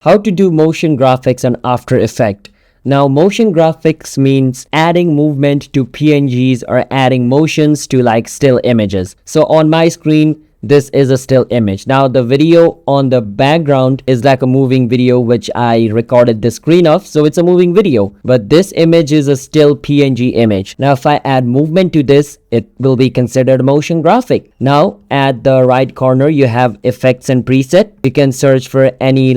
How to do motion graphics on After Effects. Now, motion graphics means adding movement to PNGs or adding motions to like still images. So on my screen, this is a still image. Now the video on the background is like a moving video which I recorded the screen of, so it's a moving video, but this image is a still PNG image. Now if I add movement to this, it will be considered a motion graphic. Now at the right corner you have effects and preset. You can search for any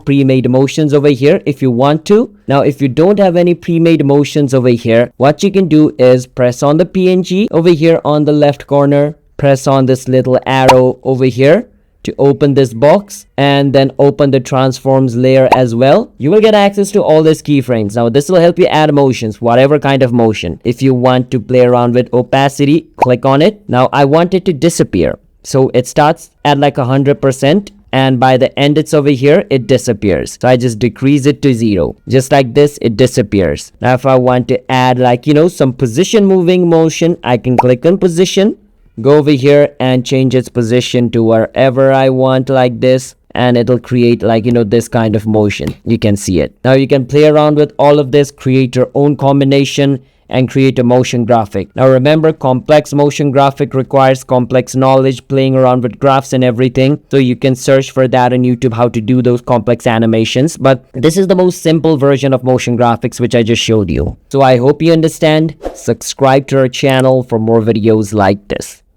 pre-made motions over here if you want to. Now if you don't have any pre-made motions over here, what you can do is press on the PNG over here on the left corner, press on this little arrow over here to open this box, and then open the transforms layer as well. You will get access to all these keyframes. Now this will help you add motions, whatever kind of motion. If you want to play around with opacity, click on it. Now I want it to disappear, so it starts at like 100%, and by the end it's over here, it disappears. So I just decrease it to 0. Just like this, it disappears. Now if I want to add some position moving motion, I can click on position, go over here and change its position to wherever I want, like this, and it'll create this kind of motion. You can see it. Now you can play around with all of this, create your own combination and create a motion graphic. Now remember, complex motion graphic requires complex knowledge, playing around with graphs and everything. So you can search for that on YouTube, how to do those complex animations. But this is the most simple version of motion graphics which I just showed you. So I hope you understand. Subscribe to our channel for more videos like this.